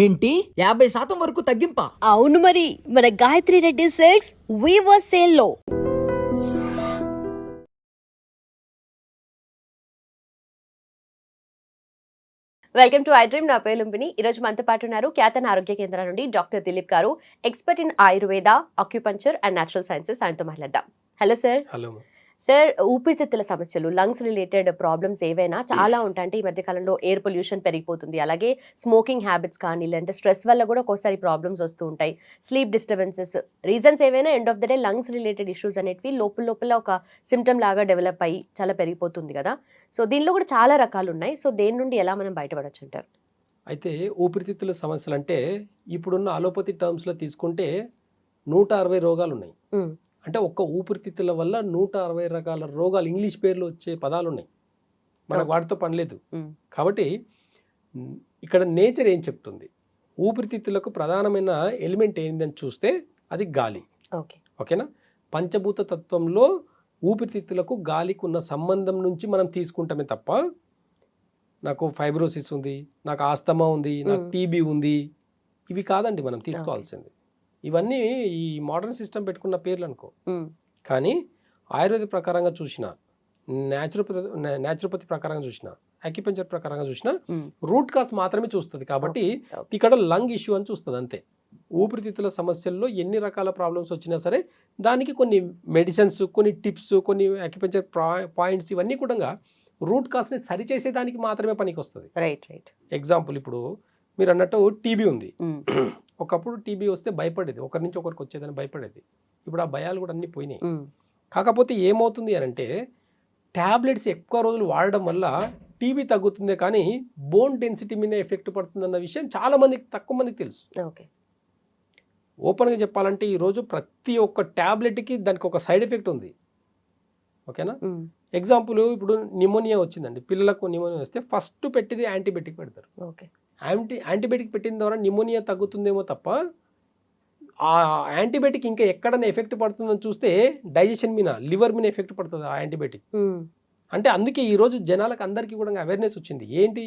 ఏంటి 50% వరకు తగ్గింపా? అవును మరి మన Gayatri Reddy silks weaver sale లో వెల్కమ్ టు ఐ డ్రీమ్. నా పేరు లుంబిని. ఈ రోజు మనతో పాటు ఉన్నారు ఖ్యాతన ఆరోగ్య కేంద్రం నుండి డాక్టర్ దిలీప్ గారు, expert in Ayurveda, acupuncture and natural sciences. ఆయనతో మాట్లాడదాం. Hello sir. హలో సార్, ఊపిరితిత్తుల సమస్యలు, లంగ్స్ రిలేటెడ్ ప్రాబ్లమ్స్ ఏవైనా చాలా ఉంటాయంటే ఈ మధ్య కాలంలో ఎయిర్ పొల్యూషన్ పెరిగిపోతుంది, అలాగే స్మోకింగ్ హ్యాబిట్స్ కానీ లేదంటే స్ట్రెస్ వల్ల కూడా ఒక్కోసారి ప్రాబ్లమ్స్ వస్తూ ఉంటాయి, స్లీప్ డిస్టర్బెన్సెస్, రీజన్స్ ఏవైనా end of the day lungs related issues అనేవి లోపల ఒక సిమ్టమ్ లాగా డెవలప్ అయ్యి చాలా పెరిగిపోతుంది కదా. సో దీనిలో కూడా చాలా రకాలు ఉన్నాయి. సో దేని నుండి ఎలా మనం బయటపడచ్చు అంటారు? అయితే ఊపిరితిత్తుల సమస్యలు అంటే ఇప్పుడున్న అలోపతి టర్మ్స్లో తీసుకుంటే 160 రోగాలు ఉన్నాయి. అంటే ఒక్క ఊపిరితిత్తుల వల్ల 160 రకాల రోగాలు, ఇంగ్లీష్ పేర్లు వచ్చే పదాలు ఉన్నాయి. మనకు వాటితో పని లేదు. కాబట్టి ఇక్కడ నేచర్ ఏం చెప్తుంది, ఊపిరితిత్తులకు ప్రధానమైన ఎలిమెంట్ ఏంటని చూస్తే అది గాలి. ఓకేనా? పంచభూత తత్వంలో ఊపిరితిత్తులకు గాలికి ఉన్న సంబంధం నుంచి మనం తీసుకుంటామే తప్ప నాకు ఫైబ్రోసిస్ ఉంది, నాకు ఆస్తమా ఉంది, నాకు టీబీ ఉంది, ఇవి కాదండి మనం తీసుకోవాల్సింది. ఇవన్నీ ఈ మోడర్న్ సిస్టమ్ పెట్టుకున్న పేర్లు అనుకో. కానీ ఆయుర్వేద ప్రకారంగా చూసిన, న్యాచురోపతి ప్రకారంగా చూసిన, అక్యుపంచర్ ప్రకారంగా చూసిన రూట్ కాస్ మాత్రమే చూస్తుంది. కాబట్టి ఇక్కడ లంగ్ ఇష్యూ అని చూస్తుంది అంతే. ఊపిరితిత్తుల సమస్యల్లో ఎన్ని రకాల ప్రాబ్లమ్స్ వచ్చినా సరే దానికి కొన్ని మెడిసిన్స్, కొన్ని టిప్స్, కొన్ని అక్యుపంచర్ పాయింట్స్, ఇవన్నీ కూడా రూట్ కాస్ని సరిచేసేదానికి మాత్రమే పనికి వస్తుంది. ఎగ్జాంపుల్, ఇప్పుడు మీరు అన్నట్టు టీబీ ఉంది. ఒకప్పుడు టీబీ వస్తే భయపడేది, ఒకరి నుంచి ఒకరికి వచ్చేదని భయపడేది. ఇప్పుడు ఆ భయాలు కూడా అన్నీ పోయినాయి. కాకపోతే ఏమవుతుంది అని అంటే ట్యాబ్లెట్స్ ఎక్కువ రోజులు వాడడం వల్ల టీబీ తగ్గుతుందే కానీ బోన్ డెన్సిటీ మీద ఎఫెక్ట్ పడుతుందన్న విషయం చాలా మందికి, తక్కువ మందికి తెలుసు. ఓపెన్గా చెప్పాలంటే ఈరోజు ప్రతి ఒక్క ట్యాబ్లెట్కి దానికి ఒక సైడ్ ఎఫెక్ట్ ఉంది. ఓకేనా? ఎగ్జాంపుల్, ఇప్పుడు నిమోనియా వచ్చిందండి, పిల్లలకు నిమోనియా వస్తే ఫస్ట్ పెట్టింది యాంటీబయాటిక్ పెడతారు. యాంటీబయాటిక్ పెట్టిన ద్వారా నిమోనియా తగ్గుతుందేమో తప్ప ఆ యాంటీబయాటిక్ ఇంకా ఎక్కడైనా ఎఫెక్ట్ పడుతుందని చూస్తే డైజెషన్ మీద, లివర్ మీద ఎఫెక్ట్ పడుతుంది ఆ యాంటీబయాటిక్. అంటే అందుకే ఈరోజు జనాలకు అందరికీ కూడా అవేర్నెస్ వచ్చింది. ఏంటి,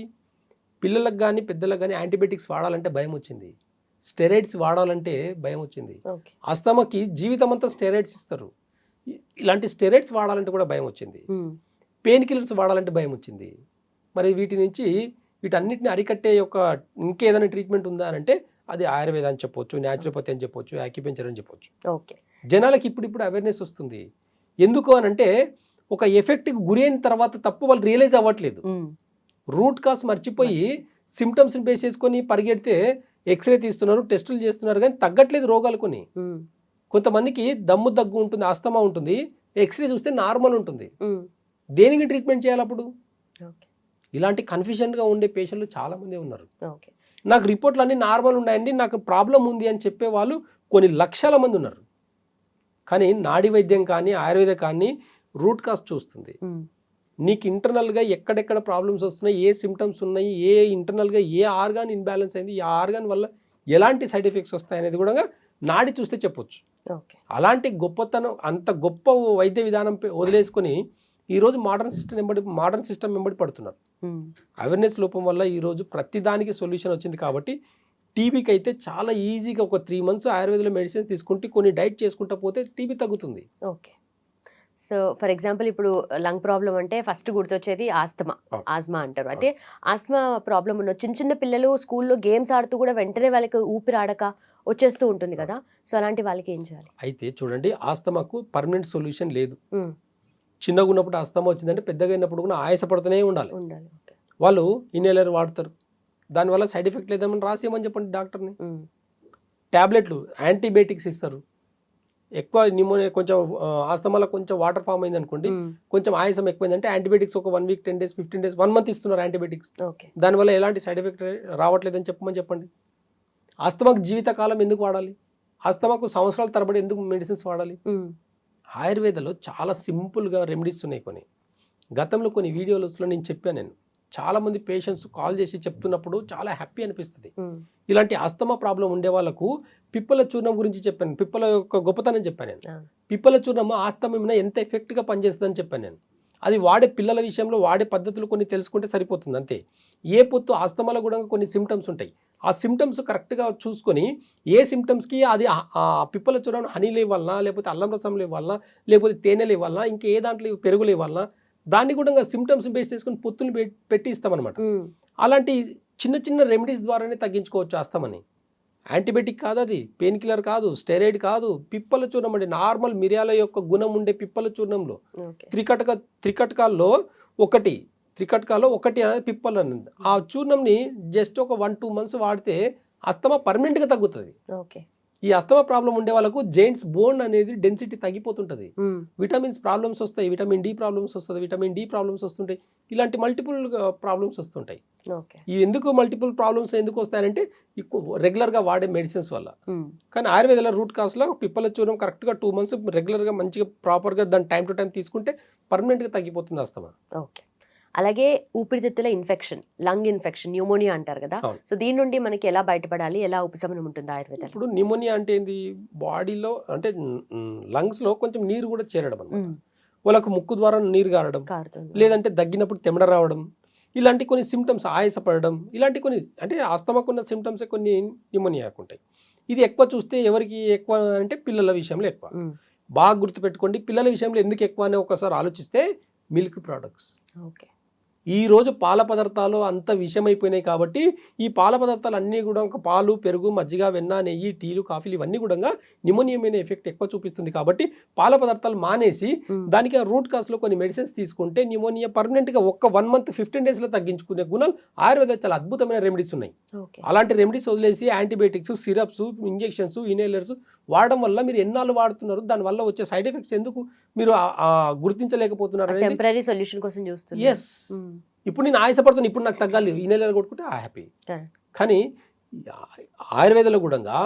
పిల్లలకు కానీ పెద్దలకు కానీ యాంటీబయాటిక్స్ వాడాలంటే భయం వచ్చింది, స్టెరాయిడ్స్ వాడాలంటే భయం వచ్చింది. ఆస్తమాకి జీవితం అంతా స్టెరాయిడ్స్ ఇస్తారు, ఇలాంటి స్టెరాయిడ్స్ వాడాలంటే కూడా భయం వచ్చింది. పెయిన్ కిల్లర్స్ వాడాలంటే భయం వచ్చింది. మరి వీటన్నిటిని అరికట్టే ఇంకేదైనా ట్రీట్మెంట్ ఉందా అని అంటే అది ఆయుర్వేద అని చెప్పొచ్చు, న్యాచురోపతి అని చెప్పొచ్చు, యాక్యుపెంచర్ అని చెప్పొచ్చు. జనాలకి ఇప్పుడు అవేర్నెస్ వస్తుంది. ఎందుకు అని అంటే ఒక ఎఫెక్ట్కి గురి అయిన తర్వాత తప్పు వాళ్ళు రియలైజ్ అవ్వట్లేదు. రూట్ కాస్ మర్చిపోయి సిమ్టమ్స్ని బేస్ చేసుకొని పరిగెడితే ఎక్స్రే తీస్తున్నారు, టెస్టులు చేస్తున్నారు, కానీ తగ్గట్లేదు రోగాలు కొన్ని. కొంతమందికి దమ్ము దగ్గు ఉంటుంది, ఆస్తమా ఉంటుంది, ఎక్స్రే చూస్తే నార్మల్ ఉంటుంది. దేనికి ట్రీట్మెంట్ చేయాలి అప్పుడు? ఇలాంటి కన్ఫ్యూజన్గా ఉండే పేషెంట్లు చాలామంది ఉన్నారు. నాకు రిపోర్ట్లు అన్నీ నార్మల్ ఉన్నాయండి, నాకు ప్రాబ్లం ఉంది అని చెప్పే వాళ్ళు కొన్ని లక్షల మంది ఉన్నారు. కానీ నాడీ వైద్యం కానీ ఆయుర్వేద కానీ రూట్ కాస్ చూస్తుంది. నీకు ఇంటర్నల్గా ఎక్కడెక్కడ ప్రాబ్లమ్స్ వస్తున్నాయి, ఏ సిమ్టమ్స్ ఉన్నాయి, ఇంటర్నల్గా ఏ ఆర్గాన్ ఇన్బ్యాలెన్స్ అయింది, ఈ ఆర్గాన్ వల్ల ఎలాంటి సైడ్ ఎఫెక్ట్స్ వస్తాయి అనేది కూడా నాడి చూస్తే చెప్పొచ్చు. అలాంటి గొప్పతనం, అంత గొప్ప వైద్య విధానం వదిలేసుకొని ఈరోజు మోడర్న్ సిస్టమ్ వెంబడి పడుతున్నారు. అవేర్నెస్ లోపం వల్ల ఈరోజు ప్రతి దానికి సొల్యూషన్ వచ్చింది. కాబట్టి టీబీకి అయితే చాలా ఈజీగా ఒక 3 months ఆయుర్వేదంలో మెడిసిన్స్ తీసుకుంటే, కొన్ని డైట్ చేసుకుంటా పోతే టీబీ తగ్గుతుంది. సో ఫర్ ఎగ్జాంపుల్, ఇప్పుడు లంగ్ ప్రాబ్లం అంటే ఫస్ట్ గుర్తొచ్చేది ఆస్మా అంటారు. అయితే ఆస్మా ప్రాబ్లం ఉన్న చిన్న పిల్లలు స్కూల్లో గేమ్స్ ఆడుతూ కూడా వెంటనే వాళ్ళకి ఊపిరి ఆడక వచ్చేస్తూ ఉంటుంది కదా. సో అలాంటి వాళ్ళకి ఏం చేయాలి? అయితే చూడండి, ఆస్తమాకు పర్మనెంట్ సొల్యూషన్ లేదు. చిన్నగా ఉన్నప్పుడు ఆస్తమా వచ్చిందంటే పెద్దగా అయినప్పుడు కూడా ఆయాసపడుతూనే ఉండాలి. వాళ్ళు ఇన్హేలర్ వాడతారు, దానివల్ల సైడ్ ఎఫెక్ట్ లేదని రాసేయమని చెప్పండి డాక్టర్ని. ట్యాబ్లెట్లు, యాంటీబయాటిక్స్ ఇస్తారు. ఎక్కువ నిమోనియా, కొంచెం ఆస్తమాలో కొంచెం వాటర్ ఫామ్ అయింది అనుకోండి, కొంచెం ఆయాసం ఎక్కువైందంటే యాంటీబయాటిక్స్ ఒక 1 week, 10 days, 15 days, 1 month ఇస్తున్నారు యాంటీబయాటిక్స్. దానివల్ల ఎలాంటి సైడ్ ఎఫెక్ట్ రావట్లేదని చెప్పండి. ఆస్తమాకు జీవితకాలం ఎందుకు వాడాలి? ఆస్తమాకు సంవత్సరాల తరబడి ఎందుకు మెడిసిన్స్ వాడాలి? ఆయుర్వేదలో చాలా సింపుల్గా రెమెడీస్ ఉన్నాయి. కొన్ని గతంలో కొన్ని వీడియోస్లో నేను చెప్పాను. చాలామంది పేషెంట్స్ కాల్ చేసి చెప్తున్నప్పుడు చాలా హ్యాపీ అనిపిస్తుంది. ఇలాంటి ఆస్తమా ప్రాబ్లం ఉండే వాళ్ళకు పిప్పల చూర్ణం గురించి చెప్పాను, పిప్పల యొక్క గొప్పతనం చెప్పాను నేను. పిప్పల చూర్ణం ఆస్తమా మీద ఎంత ఎఫెక్ట్గా పనిచేస్తుందని చెప్పాను నేను. అది వాడే పిల్లల విషయంలో వాడే పద్ధతులు కొన్ని తెలుసుకుంటే సరిపోతుంది అంతే. ఏ పొత్తు ఆస్తమాలో కూడా కొన్ని సిమ్టమ్స్ ఉంటాయి. ఆ సిమ్టమ్స్ కరెక్ట్గా చూసుకొని ఏ సిమ్టమ్స్కి అది ఆ పిప్పల చూడడం హనీలు ఇవ్వాలన్నా, లేకపోతే అల్లం రసంలు ఇవ్వాలన్నా, లేకపోతే తేనెలు ఇవ్వాలన్నా, ఇంకే దాంట్లో పెరుగులు ఇవ్వాలన్నా, దాన్ని కూడా సిమ్టమ్స్ బేస్ చేసుకుని పొత్తులు పెట్టి ఇస్తామన్నమాట. అలాంటి చిన్న చిన్న రెమెడీస్ ద్వారానే తగ్గించుకోవచ్చు ఆస్తమాని. యాంటీబయాటిక్ కాదు, అది పెయిన్ కిల్లర్ కాదు, స్టెరాయిడ్ కాదు, పిప్పల చూర్ణం అండి. నార్మల్ మిరియాల యొక్క గుణం ఉండే పిప్పల చూర్ణంలో త్రికటకాల్లో ఒకటి అనేది పిప్పలు అనేది. ఆ చూర్ణంని జస్ట్ ఒక 1-2 months వాడితే అస్తమా పర్మనెంట్గా తగ్గుతుంది. ఈ అస్తమా ప్రాబ్లం ఉండే వాళ్ళకు జెయింట్స్ బోన్ అనేది డెన్సిటీ తగ్గిపోతుంటుంది, విటమిన్స్ ప్రాబ్లమ్స్ వస్తాయి, విటమిన్ డి ప్రాబ్లమ్స్ వస్తుంది, విటమిన్ డి ప్రాబ్లమ్స్ వస్తుంటాయి, ఇలాంటి మల్టిపుల్ ప్రాబ్లమ్స్ వస్తుంటాయి. ఈ ఎందుకు మల్టిపుల్ ప్రాబ్లమ్స్ ఎందుకు వస్తాయంటే రెగ్యులర్గా వాడే మెడిసిన్స్ వల్ల. కానీ ఆయుర్వేదాల రూట్ కాస్లో పిప్పల చూర్ణం కరెక్ట్గా 2 months రెగ్యులర్గా మంచిగా ప్రాపర్గా దాన్ని టైం టు టైం తీసుకుంటే పర్మనెంట్గా తగ్గిపోతుంది అస్తమా. అలాగే ఊపిరితిత్తుల ఇన్ఫెక్షన్, లంగ్ ఇన్ఫెక్షన్, న్యూమోనియా అంటారు కదా, సో దీని నుండి మనకి ఎలా బయటపడాలి, ఎలా ఉపశమనం ఉంటుంది ఆయుర్వేదం? ఇప్పుడు న్యూమోనియా అంటే ఏంది, బాడీలో అంటే లంగ్స్లో కొంచెం నీరు కూడా చేరడం అన్నమాట. వాళ్ళకు ముక్కు ద్వారా నీరు కారడం, లేదంటే దగ్గినప్పుడు తెమడ రావడం, ఇలాంటి కొన్ని సిమ్టమ్స్, ఆయాసపడడం, ఇలాంటి కొన్ని అంటే ఆస్తమాకున్న సిమ్టమ్స్ కొన్ని న్యూమోనియాకు ఉంటాయి. ఇది ఎక్కువ చూస్తే ఎవరికి ఎక్కువ అంటే పిల్లల విషయంలో ఎక్కువ. బాగా గుర్తుపెట్టుకోండి, పిల్లల విషయంలో ఎందుకు ఎక్కువ అని ఒకసారి ఆలోచిస్తే మిల్క్ ప్రోడక్ట్స్. ఈ రోజు పాల పదార్థాలు అంత విషమైపోయినాయి కాబట్టి ఈ పాల పదార్థాలు అన్నీ కూడా పాలు, పెరుగు, మజ్జిగ, వెన్న, నెయ్యి, టీలు, కాఫీలు ఇవన్నీ కూడా న్యూమోనియా మీద ఎఫెక్ట్ ఎక్కువ చూపిస్తుంది. కాబట్టి పాల పదార్థాలు మానేసి దానికి రూట్ కాస్లో కొన్ని మెడిసిన్స్ తీసుకుంటే న్యూమోనియా పర్మనెంట్గా 1 month 15 daysలో తగ్గించుకునే గుణాలు ఆయుర్వేద చాలా అద్భుతమైన రెమెడీస్ ఉన్నాయి. అలాంటి రెమెడీస్ వదిలేసి యాంటీబయాటిక్స్, సిరప్స్, ఇంజెక్షన్స్, ఇన్హేలర్స్ వాడడం వల్ల మీరు ఎన్నాళ్ళు వాడుతున్నారు, దానివల్ల వచ్చే సైడ్ ఎఫెక్ట్స్ ఎందుకు మీరు గుర్తించలేకపోతున్నారు? టెంపరరీ సొల్యూషన్ కోసం చూస్తున్నారు. ఎస్, ఇప్పుడు నేను ఆయాసపడుతున్నాను, ఇప్పుడు నాకు తగ్గాలి, ఈ నెలలో కొట్టుకుంటే హ్యాపీ. కానీ ఆయుర్వేదంలో కూడా,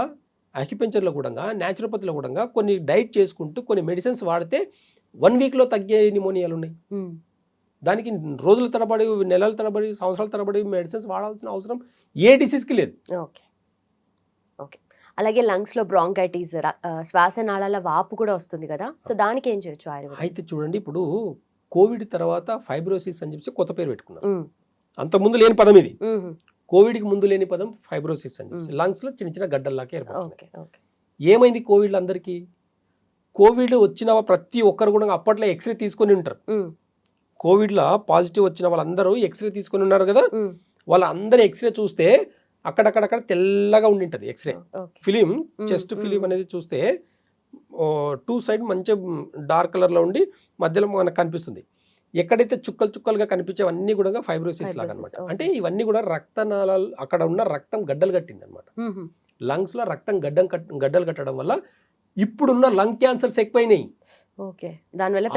అక్యుపెంచర్లో కూడా, న్యాచురోపతిలో కూడా కొన్ని డైట్ చేసుకుంటూ కొన్ని మెడిసిన్స్ వాడితే 1 weekలో తగ్గే న్యూమోనియాలు ఉన్నాయి. దానికి రోజుల తరబడి, నెలల తరబడి, సంవత్సరాల తరబడి మెడిసిన్స్ వాడాల్సిన అవసరం ఏ డిసీజ్కి లేదు. ఓకే. అలాగే లంగ్స్ లో బ్రాంకైటిస్, శ్వాసనాళాల వాపు కూడా వస్తుంది కదా, సో దానికి ఏం చేయొచ్చు ఆయుర్వేదం? అయితే చూడండి, ఇప్పుడు కోవిడ్ తర్వాత ఫైబ్రోసిస్ అని చెప్పి కొత్త పేరు పెట్టుకున్నాం. అంత ముందు లేని పదం ఇది. కోవిడ్కి ముందు లేని పదం ఫైబ్రోసిస్ అని చెప్పి లంగ్స్ లో చిన్న చిన్న గడ్డల్లాకే ఏర్పడుతున్నాయి. ఏమైంది కోవిడ్ అందరికీ? కోవిడ్ వచ్చిన ప్రతి ఒక్కరు కూడా అప్పట్లో ఎక్స్రే తీసుకొని ఉంటారు. కోవిడ్లో పాజిటివ్ వచ్చిన వాళ్ళందరూ ఎక్స్రే తీసుకొని ఉన్నారు కదా, వాళ్ళందరూ ఎక్స్రే చూస్తే అక్కడక్కడక్కడ తెల్లగా ఉండింటది ఎక్స్రే ఫిలిం, చెస్ట్ ఫిలిం అనేది చూస్తే 2 side మంచి డార్క్ కలర్లో ఉండి మధ్యలో మనకు కనిపిస్తుంది. ఎక్కడైతే చుక్కలుగా కనిపించేవన్నీ కూడా ఫైబ్రోసిస్ లాగా అనమాట. అంటే ఇవన్నీ కూడా రక్తనాళాలు, అక్కడ ఉన్న రక్తం గడ్డలు కట్టింది అనమాట. లంగ్స్లో రక్తం గడ్డలు కట్టడం వల్ల ఇప్పుడున్న లంగ్ క్యాన్సర్స్ ఎక్కువైనాయి.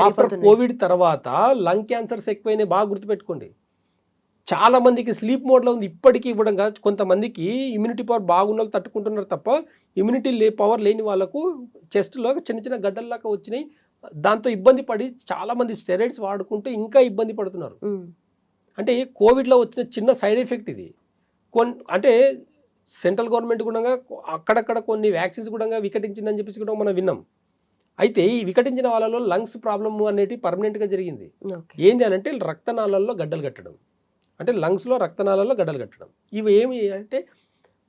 ఆఫ్టర్ కోవిడ్ తర్వాత లంగ్ క్యాన్సర్స్ ఎక్కువైనాయి, బాగా గుర్తుపెట్టుకోండి. చాలా మందికి స్లీప్ మోడ్లో ఉంది ఇప్పటికీ ఇవ్వడంగా. కొంతమందికి ఇమ్యూనిటీ పవర్ బాగున్న వాళ్ళు తట్టుకుంటున్నారు తప్ప ఇమ్యూనిటీ పవర్ లేని వాళ్ళకు చెస్ట్లో చిన్న చిన్న గడ్డల్లాగా వచ్చినాయి. దాంతో ఇబ్బంది పడి చాలామంది స్టెరాయిడ్స్ వాడుకుంటూ ఇంకా ఇబ్బంది పడుతున్నారు. అంటే కోవిడ్లో వచ్చిన చిన్న సైడ్ ఎఫెక్ట్ ఇది. అంటే సెంట్రల్ గవర్నమెంట్ కూడా అక్కడక్కడ కొన్ని వ్యాక్సిన్స్ కూడా వికటించిందని చెప్పేసి కూడా మనం విన్నాం. అయితే ఈ వికటించిన వాళ్ళలో లంగ్స్ ప్రాబ్లమ్ అనేది పర్మనెంట్గా జరిగింది. ఏంది అని అంటే రక్తనాళాల్లో గడ్డలు కట్టడం, అంటే లంగ్స్లో రక్తనాళాల్లో గడ్డలు కట్టడం. ఇవి ఏమి అంటే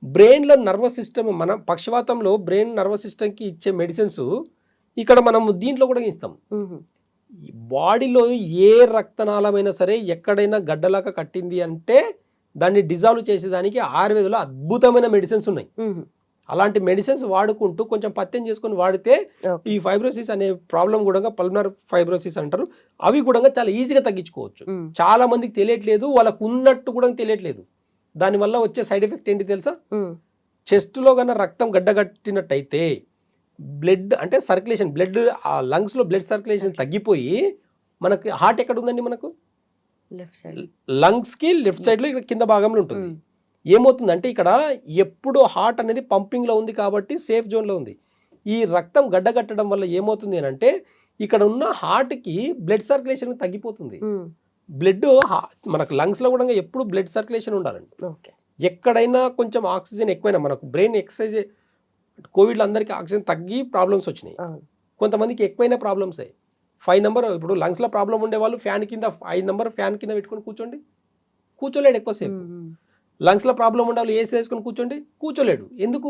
బ్రెయిన్లో నర్వస్ సిస్టమ్, మన పక్షవాతంలో బ్రెయిన్ నర్వస్ సిస్టమ్కి ఇచ్చే మెడిసిన్స్ ఇక్కడ మనం దీంట్లో కూడా ఇస్తాం. బాడీలో ఏ రక్తనాళమైనా సరే ఎక్కడైనా గడ్డలాగా కట్టింది అంటే దాన్ని డిజాల్వ్ చేసేదానికి ఆయుర్వేదంలో అద్భుతమైన మెడిసిన్స్ ఉన్నాయి. అలాంటి మెడిసిన్స్ వాడుకుంటూ కొంచెం పత్యం చేసుకొని వాడితే ఈ ఫైబ్రోసిస్ అనే ప్రాబ్లం కూడా పల్మనర్ ఫైబ్రోసిస్ అంటారు, అవి కూడా చాలా ఈజీగా తగ్గించుకోవచ్చు. చాలా మందికి తెలియట్లేదు, వాళ్ళకు ఉన్నట్టు కూడా తెలియట్లేదు. దానివల్ల వచ్చే సైడ్ ఎఫెక్ట్ ఏంటి తెలుసా? చెస్ట్లో కన్నా రక్తం గడ్డగట్టినట్టయితే బ్లడ్ అంటే సర్క్యులేషన్, బ్లడ్ ఆ లంగ్స్లో బ్లడ్ సర్క్యులేషన్ తగ్గిపోయి మనకి హార్ట్ ఎక్కడ ఉందండి? మనకు లంగ్స్కి లెఫ్ట్ సైడ్లో ఇక్కడ కింద భాగంలో ఉంటుంది. ఏమవుతుందంటే ఇక్కడ ఎప్పుడు హార్ట్ అనేది పంపింగ్లో ఉంది కాబట్టి సేఫ్ జోన్లో ఉంది. ఈ రక్తం గడ్డగట్టడం వల్ల ఏమవుతుంది అని అంటే ఇక్కడ ఉన్న హార్ట్కి బ్లడ్ సర్క్యులేషన్ తగ్గిపోతుంది. బ్లడ్ మనకు లంగ్స్లో కూడా ఎప్పుడు బ్లడ్ సర్క్యులేషన్ ఉండాలండి. ఎక్కడైనా కొంచెం ఆక్సిజన్ ఎక్కువైనా, మనకు బ్రెయిన్ ఎక్సర్సైజ్, కోవిడ్లో అందరికీ ఆక్సిజన్ తగ్గి ప్రాబ్లమ్స్ వచ్చినాయి, కొంతమందికి ఎక్కువైనా ప్రాబ్లమ్స్ అయ్యాయి. 5 number ఇప్పుడు లంగ్స్లో ప్రాబ్లం ఉండే వాళ్ళు ఫ్యాన్ కింద 5 number ఫ్యాన్ కింద పెట్టుకొని కూర్చోండి, కూర్చోలేడు ఎక్కువసేపు. లంగ్స్లో ప్రాబ్లం ఉండాలి, ఏసీ వేసుకొని కూర్చోలేడు. ఎందుకు?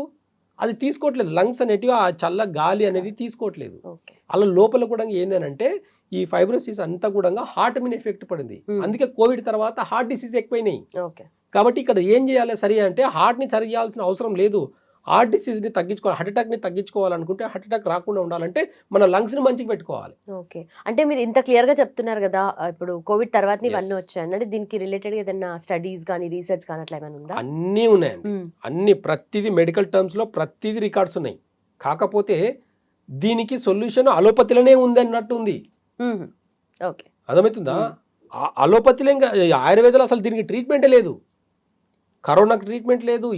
అది తీసుకోవట్లేదు, లంగ్స్ అనేటివి ఆ చల్ల గాలి అనేది తీసుకోవట్లేదు. ఓకే. అలా లోపల కూడా ఏంటంటే ఈ ఫైబ్రోసిస్ అంతా కూడా హార్ట్ మీద ఎఫెక్ట్ పడింది. అందుకే కోవిడ్ తర్వాత హార్ట్ డిసీజ్ ఎక్కువైనాయి. ఓకే. కాబట్టి ఇక్కడ ఏం చేయాలి సరి అంటే హార్ట్ని సరి చేయాల్సిన అవసరం లేదు. హార్ట్ డిసీజ్ని తగ్గించుకోవాలి, హార్ట్ అటాక్ని తగ్గించుకోవాలనుకుంటే, హార్ట్ అటాక్ రాకుండా ఉండాలంటే మన లంగ్స్ని మంచిగా పెట్టుకోవాలి. ఓకే. అంటే మీరు ఇంత క్లియర్గా చెప్తున్నారు కదా, ఇప్పుడు కోవిడ్ తర్వాత ఇవన్నీ వచ్చాయి అంటే దీనికి రిలేటెడ్గా ఏదైనా స్టడీస్ కానీ రీసెర్చ్ కానీ అట్లా ఏమైనా ఉందా? అన్నీ ఉన్నాయండి, అన్ని ప్రతిదీ మెడికల్ టర్మ్స్లో ప్రతిదీ రికార్డ్స్ ఉన్నాయి. కాకపోతే దీనికి సొల్యూషన్ అలోపతిలోనే ఉంది అన్నట్టు ఉంది. ఓకే, అర్థమవుతుందా? అలోపతిలో ఇంకా ఆయుర్వేదంలో అసలు దీనికి ట్రీట్మెంటే లేదు. కరోనాకి ట్రీట్మెంట్ లేదు,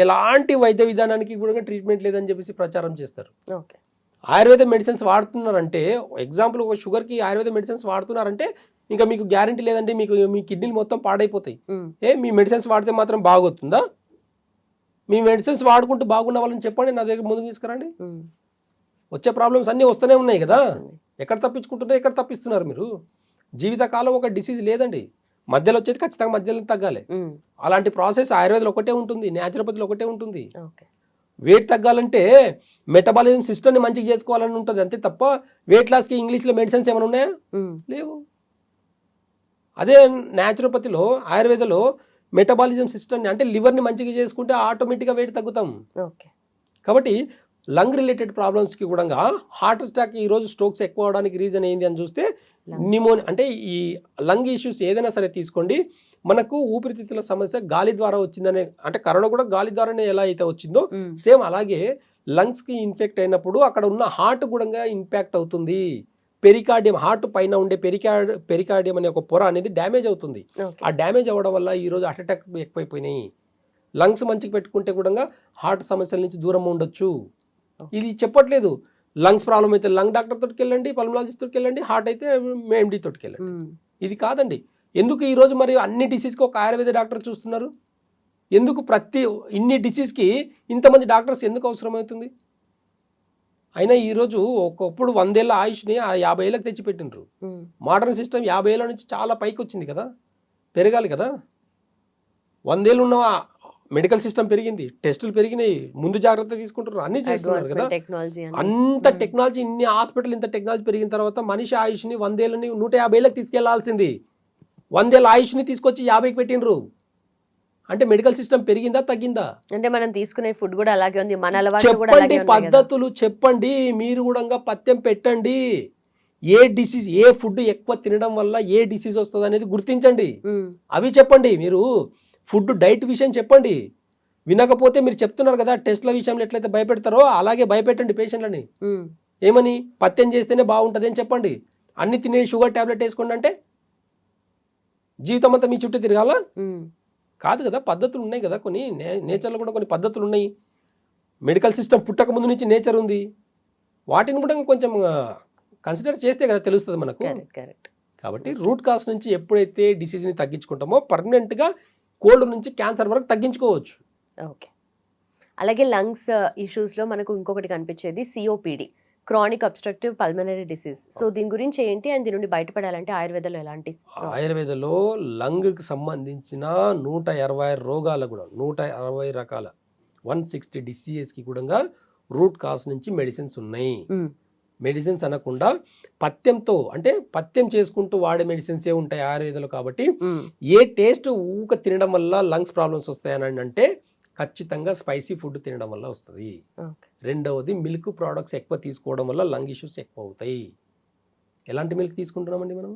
ఎలాంటి వైద్య విధానానికి కూడా ట్రీట్మెంట్ లేదని చెప్పేసి ప్రచారం చేస్తారు. ఓకే. ఆయుర్వేద మెడిసిన్స్ వాడుతున్నారంటే, ఎగ్జాంపుల్ ఒక షుగర్కి ఆయుర్వేద మెడిసిన్స్ వాడుతున్నారంటే ఇంకా మీకు గ్యారంటీ లేదంటే మీ కిడ్నీలు మొత్తం పాడైపోతాయి. మీ మెడిసిన్స్ వాడితే మాత్రం బాగవుతుందా? మీ మెడిసిన్స్ వాడుకుంటూ బాగున్న వాళ్ళని చెప్పండి, నా దగ్గర ముందుకు తీసుకురండి. వచ్చే ప్రాబ్లమ్స్ అన్నీ వస్తూనే ఉన్నాయి కదా, ఎక్కడ తప్పించుకుంటున్నారు, ఎక్కడ తప్పిస్తున్నారు మీరు? జీవితకాలం ఒక డిసీజ్ లేదండి, మధ్యలో వచ్చేది ఖచ్చితంగా మధ్యలో తగ్గాలి. అలాంటి ప్రాసెస్ ఆయుర్వేదంలో ఒకటే ఉంటుంది, న్యాచురోపతిలో ఒకటే ఉంటుంది. వెయిట్ తగ్గాలంటే మెటబాలిజం సిస్టమ్ని మంచిగా చేసుకోవాలని ఉంటుంది అంతే తప్ప వెయిట్ లాస్కి ఇంగ్లీష్లో మెడిసిన్స్ ఏమైనా ఉన్నాయా? లేవు. అదే న్యాచురోపతిలో ఆయుర్వేదంలో మెటబాలిజం సిస్టమ్ని అంటే లివర్ని మంచిగా చేసుకుంటే ఆటోమేటిక్గా వెయిట్ తగ్గుతాం. కాబట్టి లంగ్ రిలేటెడ్ ప్రాబ్లమ్స్కి కూడా హార్ట్ అటాక్ ఈరోజు స్ట్రోక్స్ ఎక్కువ అవడానికి రీజన్ ఏంది అని చూస్తే నిమోనియా. అంటే ఈ లంగ్ ఇష్యూస్ ఏదైనా సరే తీసుకోండి, మనకు ఊపిరితిత్తుల సమస్య గాలి ద్వారా వచ్చిందనే, అంటే కరోనా కూడా గాలి ద్వారానే ఎలా అయితే వచ్చిందో సేమ్ అలాగే లంగ్స్కి ఇన్ఫెక్ట్ అయినప్పుడు అక్కడ ఉన్న హార్ట్ కూడా ఇంపాక్ట్ అవుతుంది. పెరికార్డియం, హార్ట్ పైన ఉండే పెరికార్డియం అనే ఒక పొర అనేది డ్యామేజ్ అవుతుంది. ఆ డ్యామేజ్ అవ్వడం వల్ల ఈరోజు హార్ట్ అటాక్ ఎక్కువైపోయినాయి. లంగ్స్ మంచిగా పెట్టుకుంటే కూడా హార్ట్ సమస్యల నుంచి దూరం ఉండొచ్చు. ఇది చెప్పట్లేదు. లంగ్స్ ప్రాబ్లం అయితే లంగ్ డాక్టర్ తోటికి వెళ్ళండి, పల్మనాలజిస్ట్ తోటికి వెళ్ళండి, హార్ట్ అయితే ఎండి తోటికి వెళ్ళండి. ఇది కాదండి. ఎందుకు ఈరోజు మరి అన్ని డిసీజ్కి ఒక ఆయుర్వేద డాక్టర్ చూస్తున్నారు? ఎందుకు ఇన్ని డిసీజ్కి ఇంతమంది డాక్టర్స్ ఎందుకు అవసరమవుతుంది? అయినా ఈరోజు ఒకప్పుడు 100 ఏళ్ళ ఆయుష్ని 50 ఏళ్ళకి తెచ్చిపెట్టినరు. మోడర్న్ సిస్టమ్ 50 ఏళ్ళ నుంచి చాలా పైకి వచ్చింది కదా, పెరగాలి కదా. 100 ఏళ్ళు ఉన్న మెడికల్ సిస్టమ్ పెరిగింది, టెస్టులు పెరిగినాయి, ముందు జాగ్రత్త తీసుకుంటున్నారు, అన్ని చేస్తున్నారు కదా. అంత టెక్నాలజీ, ఇన్ని హాస్పిటల్, ఇంత టెక్నాలజీ పెరిగిన తర్వాత మనిషి ఆయుష్ని 100 ఏళ్ళని 150 ఏళ్ళకి తీసుకెళ్లాల్సింది 100 ఏళ్ళ ఆయుష్ని తీసుకొచ్చి 50కి పెట్టినరు. అంటే మెడికల్ సిస్టమ్ పెరిగిందా తగ్గిందా? అంటే మనం తీసుకునే ఫుడ్ కూడా అలాగే ఉంది, మన అలవాట్లు కూడా అలాగే ఉన్నాయి. పద్ధతులు చెప్పండి, మీరు కూడా పథ్యం పెట్టండి. ఏ డిసీజ్, ఏ ఫుడ్ ఎక్కువ తినడం వల్ల ఏ డిసీజ్ వస్తుంది అనేది గుర్తించండి, అవి చెప్పండి. మీరు ఫుడ్ డైట్ విషయం చెప్పండి. వినకపోతే మీరు చెప్తున్నారు కదా టెస్ట్ల విషయంలో ఎట్లయితే భయపెడతారో అలాగే భయపెట్టండి పేషెంట్లని. ఏమని పథ్యం చేస్తేనే బాగుంటుంది అని చెప్పండి. అన్ని తినే షుగర్ టాబ్లెట్ వేసుకోండి అంటే జీవితం అంతా మీ చుట్టూ తిరగాల? కాదు కదా, పద్ధతులు ఉన్నాయి కదా కొన్ని. నేచర్లో కూడా కొన్ని పద్ధతులు ఉన్నాయి. మెడికల్ సిస్టమ్ పుట్టక ముందు నుంచి నేచర్ ఉంది, వాటిని కూడా కొంచెం కన్సిడర్ చేస్తే కదా తెలుస్తుంది మనకు. కాబట్టి రూట్ కాజ్ నుంచి ఎప్పుడైతే డిసీజ్ని తగ్గించుకుంటామో పర్మనెంట్గా కోల్డ్ నుంచి క్యాన్సర్ వరకు తగ్గించుకోవచ్చు. ఓకే. అలాగే లంగ్స్ ఇష్యూస్లో మనకు ఇంకొకటి కనిపించేది COPD, chronic obstructive pulmonary disease. So దీని గురించి ఏంటి అండ్ దీని నుండి బయటపడాలంటే ఆయుర్వేదంలో ఎలాంటి? ఆయుర్వేదంలో లంగ్కి సంబంధించిన 120 రోగాలు కూడా 160 రకాల 160 డిసీజెస్కి కూడా రూట్ కాజ్ నుంచి మెడిసిన్స్ ఉన్నాయి. మెడిసిన్స్ అనకుండా పథ్యంతో, అంటే పథ్యం చేసుకుంటూ వాడే మెడిసిన్స్ ఏ ఉంటాయి ఆయుర్వేదంలో. కాబట్టి ఏ టేస్ట్ ఊక తినడం వల్ల లంగ్స్ ప్రాబ్లమ్స్ వస్తాయని అంటే ఖచ్చితంగా స్పైసీ ఫుడ్ తినడం వల్ల వస్తుంది. రెండవది మిల్క్ ప్రోడక్ట్స్ ఎక్కువ తీసుకోవడం వల్ల లంగ్ ఇష్యూస్ ఎక్కువ అవుతాయి. ఎలాంటి మిల్క్ తీసుకుంటున్నామండి మనం?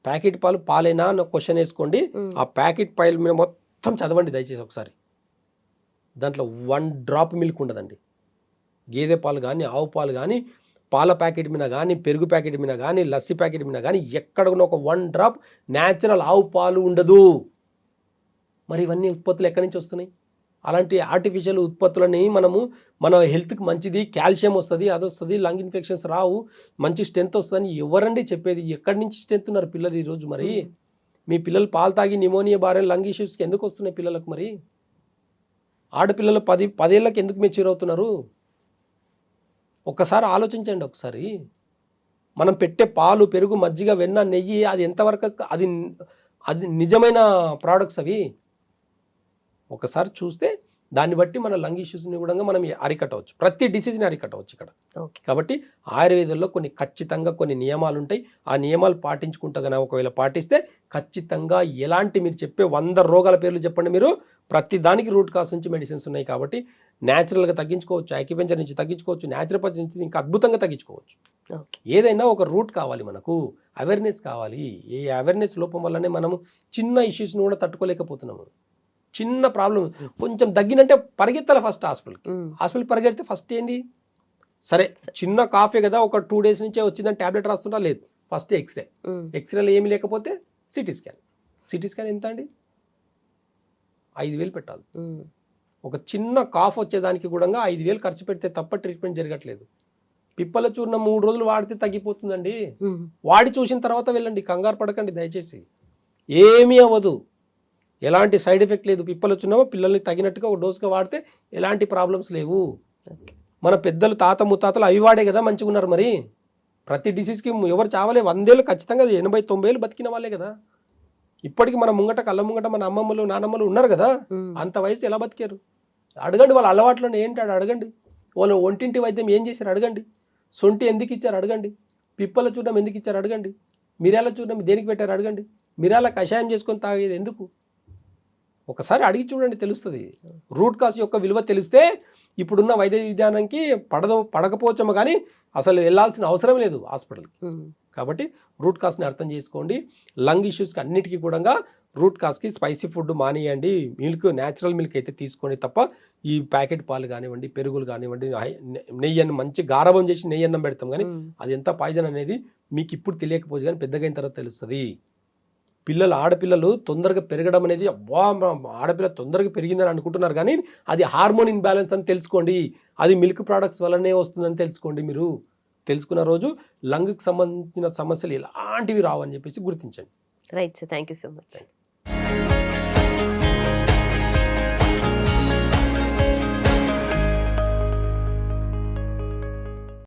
ప్యాకెట్ పాలేనా అని క్వశ్చన్ వేసుకోండి. ఆ ప్యాకెట్ పాలు మీద మొత్తం చదవండి దయచేసి ఒకసారి. దాంట్లో 1 డ్రాప్ మిల్క్ ఉండదండి. గేదె పాలు కానీ, ఆవు పాలు కానీ, పాల ప్యాకెట్ మీద కానీ, పెరుగు ప్యాకెట్ మీద కానీ, లస్సీ ప్యాకెట్ మీద కానీ ఎక్కడ కూడా ఒక 1 డ్రాప్ న్యాచురల్ ఆవు పాలు ఉండదు. మరి ఇవన్నీ ఉత్పత్తులు ఎక్కడి నుంచి వస్తున్నాయి? అలాంటి ఆర్టిఫిషియల్ ఉత్పత్తులని మన హెల్త్కి మంచిది, కాల్షియం వస్తుంది, అది వస్తుంది, లంగ్ ఇన్ఫెక్షన్స్ రావు, మంచి స్ట్రెంత్ వస్తుందని ఎవరండి చెప్పేది? ఎక్కడి నుంచి స్ట్రెంత్ ఉన్నారు పిల్లలు ఈరోజు? మరి మీ పిల్లలు పాలు తాగి నిమోనియా బారిన లంగ్ ఇష్యూస్కి ఎందుకు వస్తున్నాయి పిల్లలకు? మరి ఆడపిల్లలు 10 ఏళ్ళకి ఎందుకు మెచ్యూర్ అవుతున్నారు? ఒక్కసారి ఆలోచించండి. ఒకసారి మనం పెట్టే పాలు, పెరుగు, మజ్జిగ, వెన్న, నెయ్యి అది ఎంతవరకు అది నిజమైన ప్రోడక్ట్స్? అవి ఒకసారి చూస్తే దాన్ని బట్టి మన లంగ్ ఇష్యూస్ని కూడా మనం అరికట్టవచ్చు, ప్రతి డిసీజ్ని అరికట్టవచ్చు ఇక్కడ. ఓకే. కాబట్టి ఆయుర్వేదంలో ఖచ్చితంగా కొన్ని నియమాలు ఉంటాయి. ఆ నియమాలు పాటించుకుంటా కనుక ఒకవేళ పాటిస్తే ఖచ్చితంగా ఎలాంటి, మీరు చెప్పే 100 రోగాల పేర్లు చెప్పండి మీరు, ప్రతి దానికి రూట్ కాస్ నుంచి మెడిసిన్స్ ఉన్నాయి. కాబట్టి న్యాచురల్గా తగ్గించుకోవచ్చు, యాక్యుపెంచర్ నుంచి తగ్గించుకోవచ్చు, న్యాచురోపతి నుంచి ఇంకా అద్భుతంగా తగ్గించుకోవచ్చు. ఓకే. ఏదైనా ఒక రూట్ కావాలి, మనకు అవేర్నెస్ కావాలి. ఈ అవేర్నెస్ లోపం వల్లనే మనము చిన్న ఇష్యూస్ని కూడా తట్టుకోలేకపోతున్నాము. చిన్న ప్రాబ్లం కొంచెం తగ్గినంటే పరిగెత్తాలి ఫస్ట్ హాస్పిటల్ పరిగెడితే ఫస్ట్ ఏంది, సరే చిన్న కాఫే కదా, ఒక 2 days నుంచే వచ్చిందని ట్యాబ్లెట్ రాస్తుంటా, లేదు ఫస్ట్ ఎక్స్రేలో ఏమి లేకపోతే సిటీ స్కాన్ ఎంత అండి, 5,000 పెట్టాలి. ఒక చిన్న కాఫ్ వచ్చేదానికి కూడా 5,000 ఖర్చు పెడితే తప్ప ట్రీట్మెంట్ జరగట్లేదు. పిప్పల చూర్ణం 3 రోజులు వాడితే తగ్గిపోతుందండి. వాడి చూసిన తర్వాత వెళ్ళండి, కంగారు పడకండి దయచేసి, ఏమీ అవ్వదు, ఎలాంటి సైడ్ ఎఫెక్ట్ లేదు. పిప్పల చూర్ణం పిల్లల్ని తగినట్టుగా ఒక డోసుగా వాడితే ఎలాంటి ప్రాబ్లమ్స్ లేవు. మన పెద్దలు తాత ముత్తాతలు అవి వాడే కదా మంచిగా ఉన్నారు. మరి ప్రతి డిసీజ్కి ఎవరు చావలే, 100 ఏళ్ళు ఖచ్చితంగా 80-90 ఏళ్ళు బతికిన వాళ్ళే కదా. ఇప్పటికి మన ముంగట కళ్ళ ముంగట మన అమ్మమ్మలు నానమ్మలు ఉన్నారు కదా, అంత వయసు ఎలా బతికారు అడగండి. వాళ్ళ అలవాట్లను ఏంటాడు అడగండి, వాళ్ళు ఒంటింటి వైద్యం ఏం చేశారు అడగండి, సొంటి ఎందుకు ఇచ్చారు అడగండి, పిప్పల చూడడం ఎందుకు ఇచ్చారు అడగండి, మిరియాల చూడడం దేనికి పెట్టారు అడగండి, మిరియాల కషాయం చేసుకొని తాగేది ఎందుకు, ఒకసారి అడిగి చూడండి తెలుస్తుంది. రూట్ కాస్ యొక్క విలువ తెలిస్తే ఇప్పుడున్న వైద్య విధానానికి పడకపోవచ్చేమో కానీ అసలు వెళ్ళాల్సిన అవసరం లేదు హాస్పిటల్కి. కాబట్టి రూట్ కాస్ని అర్థం చేసుకోండి. లంగ్ ఇష్యూస్కి అన్నిటికీ కూడా రూట్ కాస్కి స్పైసీ ఫుడ్ మానేయండి, మిల్క్ న్యాచురల్ మిల్క్ అయితే తీసుకోండి తప్ప ఈ ప్యాకెట్ పాలు కానివ్వండి, పెరుగులు కానివ్వండి, నెయ్యి అన్నం మంచి గారవం చేసి నెయ్యి అన్నం పెడతాం కానీ అది ఎంత పాయిజన్ అనేది మీకు ఇప్పుడు తెలియకపోవచ్చు కానీ పెద్దగా అయిన తర్వాత తెలుస్తుంది. ఆడపిల్లలు తొందరగా పెరగడం అనేది, అబ్బా ఆడపిల్ల తొందరగా పెరిగిందని అనుకుంటున్నారు కానీ అది హార్మోన్ ఇన్బ్యాలెన్స్ అని తెలుసుకోండి, అది మిల్క్ ప్రోడక్ట్స్ వల్లనే వస్తుందని తెలుసుకోండి. మీరు తెలుసుకున్న రోజు లంగ్కి సంబంధించిన సమస్యలు ఎలాంటివి రావని చెప్పేసి గుర్తించండి. Right sir, thank you so much.